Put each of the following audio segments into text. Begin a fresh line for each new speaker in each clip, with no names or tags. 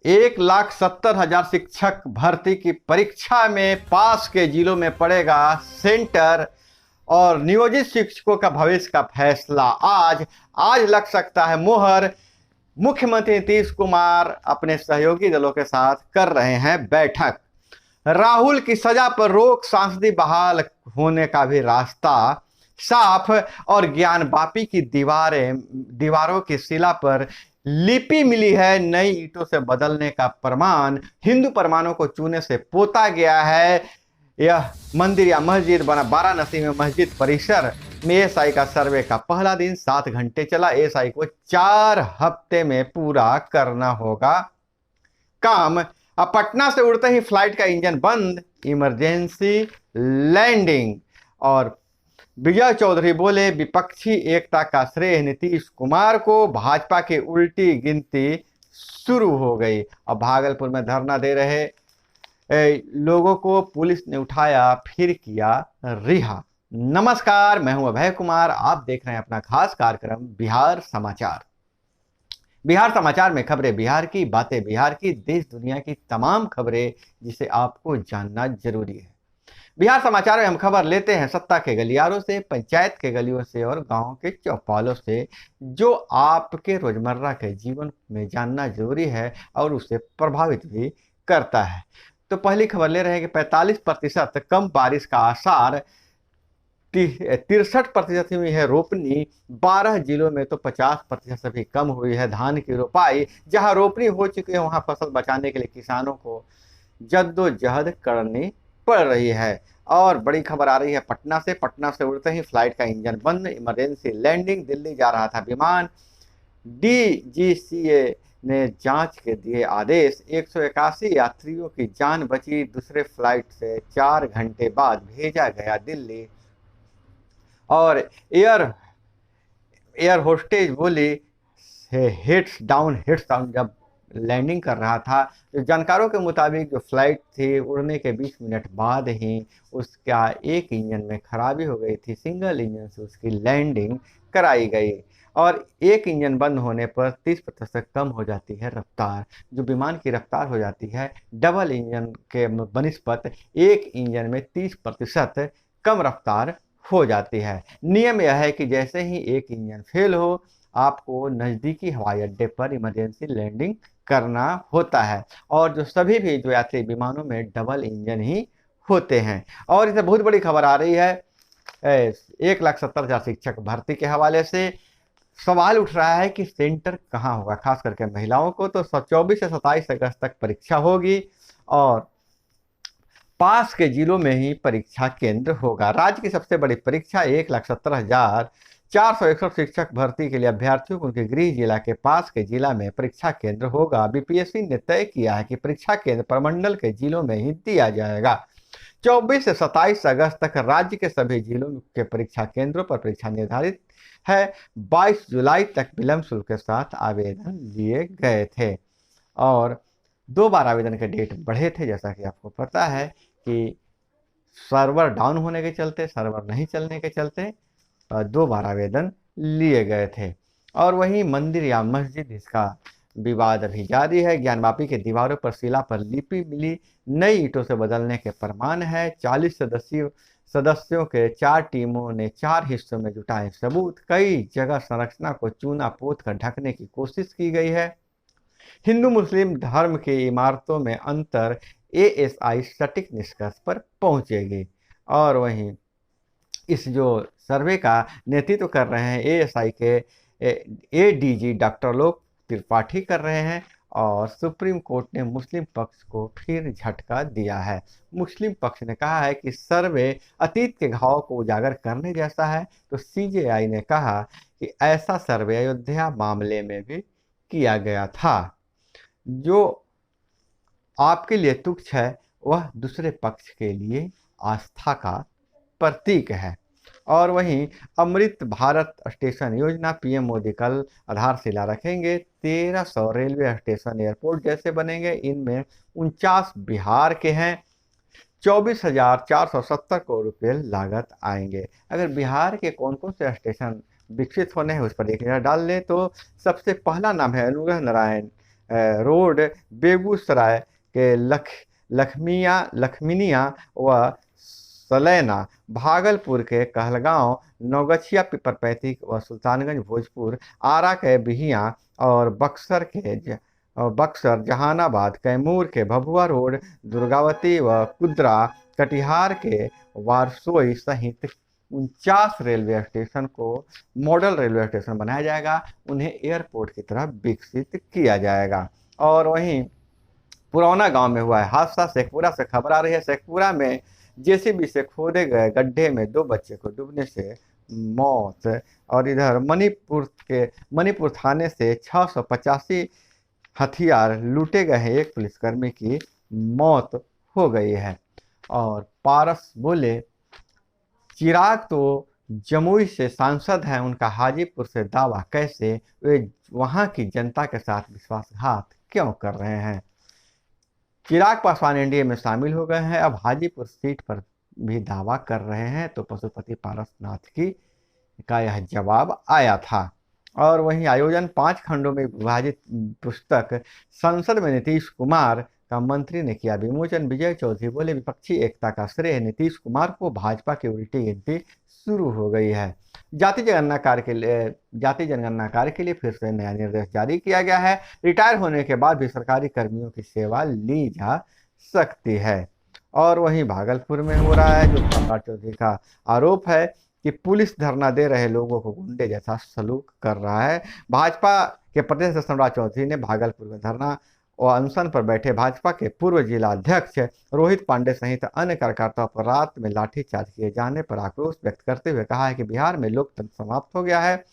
1,70,000 शिक्षक भर्ती की परीक्षा में पास के जिलों में पड़ेगा सेंटर और नियोजित शिक्षकों का भविष्य का फैसला आज लग सकता है मोहर। मुख्यमंत्री नीतीश कुमार अपने सहयोगी दलों के साथ कर रहे हैं बैठक। राहुल की सजा पर रोक, सांसदी बहाल होने का भी रास्ता साफ और ज्ञानवापी की दीवारों की शिला पर लिपि मिली है नई ईंटों से बदलने का प्रमाण। हिंदू प्रमाणों को चूने से पोता गया है। यह मंदिर या मस्जिद बना वाराणसी में मस्जिद परिसर में एएसआई का सर्वे का पहला दिन 7 घंटे चला। एएसआई को 4 हफ्ते में पूरा करना होगा काम। अब पटना से उड़ते ही फ्लाइट का इंजन बंद, इमरजेंसी लैंडिंग। और विजय चौधरी बोले विपक्षी एकता का श्रेय नीतीश कुमार को, भाजपा की उल्टी गिनती शुरू हो गई। अब भागलपुर में धरना दे रहे लोगों को पुलिस ने उठाया फिर किया रिहा। नमस्कार, मैं हूं अभय कुमार, आप देख रहे हैं अपना खास कार्यक्रम बिहार समाचार। बिहार समाचार में खबरें बिहार की, बातें बिहार की, देश दुनिया की तमाम खबरें जिसे आपको जानना जरूरी है। बिहार समाचार में हम खबर लेते हैं सत्ता के गलियारों से, पंचायत के गलियों से और गांव के चौपालों से, जो आपके रोजमर्रा के जीवन में जानना जरूरी है और उसे प्रभावित भी करता है। तो पहली खबर ले रहे हैं कि 45% कम बारिश का आसार, 63% हुई है रोपनी। 12 जिलों में तो 50% से भी कम हुई है धान की रोपाई। जहां रोपनी हो चुकी है वहां फसल बचाने के लिए किसानों को जद्दोजहद करनी पड़ रही है। और बड़ी खबर आ रही है पटना से उड़ते ही फ्लाइट का इंजन बंद, इमरजेंसी लैंडिंग। दिल्ली जा रहा था विमान, डीजीसीए ने जांच के दिए आदेश। 181 यात्रियों की जान बची, दूसरे फ्लाइट से 4 घंटे बाद भेजा गया दिल्ली। और एयर होस्टेज बोली हिट्स डाउन जब लैंडिंग कर रहा था। जो जानकारों के मुताबिक जो फ्लाइट थी उड़ने के 20 मिनट बाद ही उसका एक इंजन में खराबी हो गई थी। सिंगल इंजन से उसकी लैंडिंग कराई गई और एक इंजन बंद होने पर 30% कम हो जाती है रफ्तार। जो विमान की रफ्तार हो जाती है डबल इंजन के बनिस्पत एक इंजन में 30% कम रफ्तार हो जाती है। नियम यह है कि जैसे ही एक इंजन फेल हो आपको नज़दीकी हवाई अड्डे पर इमरजेंसी लैंडिंग करना होता है। और जो यात्री विमानों में डबल इंजन ही होते हैं। और इसे बहुत बड़ी खबर आ रही है 1,70,000 शिक्षक भर्ती के हवाले से। सवाल उठ रहा है कि सेंटर कहाँ होगा, खास करके महिलाओं को। तो 24 से 27 अगस्त तक परीक्षा होगी और पास के जिलों में ही परीक्षा केंद्र होगा। राज्य की सबसे बड़ी परीक्षा 1,70,461 शिक्षक भर्ती के लिए अभ्यर्थियों को उनके गृह जिला के पास के जिला में परीक्षा केंद्र होगा। बीपीएससी ने तय किया है कि परीक्षा केंद्र प्रमंडल के जिलों में ही दिया जाएगा। 24 से 27 अगस्त तक राज्य के सभी जिलों के परीक्षा केंद्रों पर परीक्षा निर्धारित है। 22 जुलाई तक विलंब शुल्क के साथ आवेदन लिए गए थे और 2 बार आवेदन के डेट बढ़े थे। जैसा कि आपको पता है कि सर्वर डाउन होने के चलते, सर्वर नहीं चलने के चलते 2 बार आवेदन लिए गए थे। और वहीं मंदिर या मस्जिद, इसका विवाद अभी जारी है। ज्ञानवापी के दीवारों पर शिला पर लिपि मिली नई ईंटों से बदलने के प्रमाण है। 40 सदस्यों के 4 टीमों ने 4 हिस्सों में जुटाए सबूत। कई जगह संरचना को चूना पोत कर ढकने की कोशिश की गई है। हिंदू मुस्लिम धर्म की इमारतों में अंतर, एएसआई सटीक निष्कर्ष पर पहुंचेगी। और वहीं इस जो सर्वे का नेतृत्व कर रहे हैं एएसआई के एडीजी डॉक्टर लोक त्रिपाठी कर रहे हैं। और सुप्रीम कोर्ट ने मुस्लिम पक्ष को फिर झटका दिया है। मुस्लिम पक्ष ने कहा है कि सर्वे अतीत के घाव को उजागर करने जैसा है। तो सीजेआई ने कहा कि ऐसा सर्वे अयोध्या मामले में भी किया गया था। जो आपके लिए तुच्छ है वह दूसरे पक्ष के लिए आस्था का प्रतीक है। और वहीं अमृत भारत स्टेशन योजना, पीएम मोदी कल आधारशिला रखेंगे। 1300 रेलवे स्टेशन एयरपोर्ट जैसे बनेंगे। इनमें 49 बिहार के हैं। 24,470 करोड़ रुपये लागत आएंगे। अगर बिहार के कौन कौन से स्टेशन विकसित होने हैं उस पर एक नजर डाल लें तो सबसे पहला नाम है अनुग्रह नारायण रोड, बेगूसराय के लखमीनिया व सलैना, भागलपुर के कहलगांव, नौगछिया, पिपरपैंती व सुल्तानगंज भोजपुर, आरा के बिहिया और बक्सर, जहानाबाद, कैमूर के भभुआ रोड, दुर्गावती व कुदरा, कटिहार के वारसोई सहित 49 रेलवे स्टेशन को मॉडल रेलवे स्टेशन बनाया जाएगा। उन्हें एयरपोर्ट की तरह विकसित किया जाएगा। और वहीं पुरौना गांव में हुआ है हादसा। शेखपुरा से खबर आ रही है। शेखपुरा में जेसीबी से खोदे गए गड्ढे में 2 बच्चे को डूबने से मौत। और इधर मणिपुर थाने से 685 हथियार लूटे गए हैं। एक पुलिसकर्मी की मौत हो गई है। और पारस बोले, चिराग तो जमुई से सांसद हैं, उनका हाजीपुर से दावा, कैसे वे वहां की जनता के साथ विश्वासघात क्यों कर रहे हैं। चिराग पासवान एनडीए में शामिल हो गए हैं, अब हाजीपुर सीट पर भी दावा कर रहे हैं। तो पशुपति पारसनाथ का यह जवाब आया था। और वहीं आयोजन 5 खंडों में विभाजित पुस्तक संसद में नीतीश कुमार का मंत्री ने किया विमोचन। विजय चौधरी बोले, विपक्षी एकता का श्रेय नीतीश कुमार को, भाजपा की उल्टी गिनती शुरू हो गई है। जाति जनगणना कार्य के लिए फिर से नया निर्देश जारी किया गया है। रिटायर होने के बाद भी सरकारी कर्मियों की सेवा ली जा सकती है। और वहीं भागलपुर में हो रहा है जो सम्राट चौधरी का आरोप है कि पुलिस धरना दे रहे लोगों को गुंडे जैसा सलूक कर रहा है। भाजपा के प्रदेश सम्राट चौधरी ने भागलपुर में धरना और अनशन पर बैठे भाजपा के पूर्व जिला अध्यक्ष रोहित पांडे सहित अन्य कार्यकर्ताओं पर रात में लाठीचार्ज किए जाने पर आक्रोश व्यक्त करते हुए कहा है कि बिहार में लोकतंत्र समाप्त हो गया है,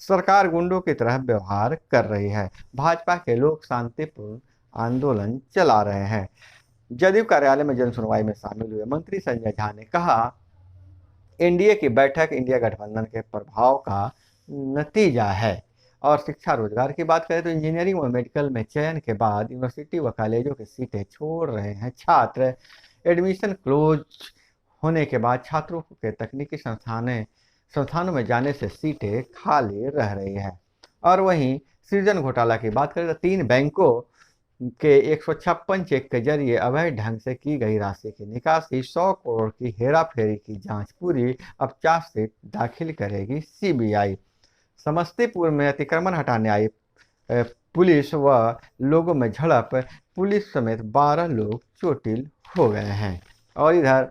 सरकार गुंडों की तरह व्यवहार कर रही है, भाजपा के लोग शांतिपूर्ण आंदोलन चला रहे हैं। जदयू कार्यालय में जन सुनवाई में शामिल हुए मंत्री संजय झा ने कहा, एनडीए की बैठक इंडिया गठबंधन के प्रभाव का नतीजा है। और शिक्षा रोजगार की बात करें तो इंजीनियरिंग व मेडिकल में चयन के बाद यूनिवर्सिटी व कॉलेजों की सीटें छोड़ रहे हैं छात्र। एडमिशन क्लोज होने के बाद छात्रों के तकनीकी संस्थानों में जाने से सीटें खाली रह रही है। और वहीं सृजन घोटाला की बात करें तो 3 बैंकों के 156 चेक के जरिए अवैध ढंग से की गई राशि की निकासी, 100 करोड़ की हेराफेरी की जांच पूरी, अब चार्जशीट दाखिल करेगी सीबीआई। समस्तीपुर में अतिक्रमण हटाने आई पुलिस व लोगों में झड़प, पुलिस समेत 12 लोग चोटिल हो गए हैं। और इधर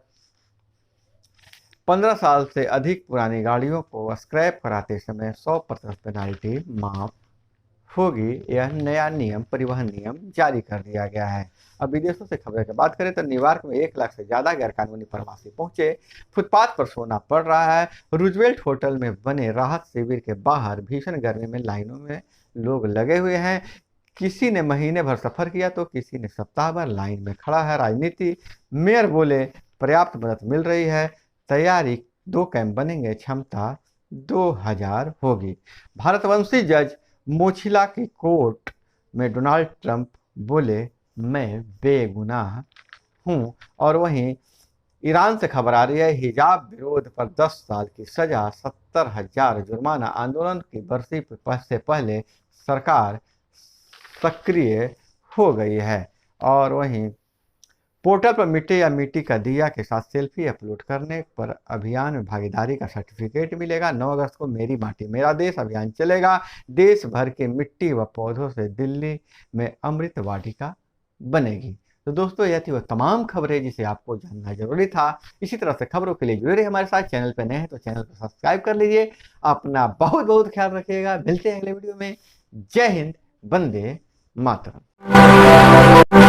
15 साल से अधिक पुरानी गाड़ियों को स्क्रैप कराते समय 100% पेनाल्टी माफ होगी। यह नया नियम, परिवहन नियम जारी कर दिया गया है। अब विदेशों से खबरें की बात करें तो न्यूयॉर्क में 1 लाख से ज्यादा गैरकानूनी प्रवासी पहुंचे। फुटपाथ पर सोना पड़ रहा है। रूजवेल्ट होटल में बने राहत शिविर के बाहर भीषण गर्मी में लाइनों में लोग लगे हुए हैं। किसी ने महीने भर सफर किया तो किसी ने सप्ताह भर लाइन में खड़ा है। राजनीति, मेयर बोले, पर्याप्त मदद मिल रही है, तैयारी 2 कैंप बनेंगे, क्षमता 2000 होगी। भारतवंशी जज मोचिला की कोर्ट में डोनाल्ड ट्रंप बोले, मैं बेगुनाह हूं। और वहीं ईरान से खबर आ रही है, हिजाब विरोध पर 10 साल की सजा, 70,000 जुर्माना। आंदोलन की बरसी से पहले सरकार सक्रिय हो गई है। और वहीं पोर्टल पर मिट्टी या मिट्टी का दिया के साथ सेल्फी अपलोड करने पर अभियान में भागीदारी का सर्टिफिकेट मिलेगा। 9 अगस्त को मेरी माटी मेरा देश अभियान चलेगा। देश भर के मिट्टी व पौधों से दिल्ली में अमृत वाटिका बनेगी। तो दोस्तों, यह थी वो तमाम खबरें जिसे आपको जानना जरूरी था। इसी तरह से खबरों के लिए जुड़े रहिए हमारे साथ। चैनल पर नए हैं तो चैनल को सब्सक्राइब कर लीजिए। अपना बहुत बहुत ख्याल रखिएगा। मिलते हैं अगले वीडियो में। जय हिंद, वंदे मातरम।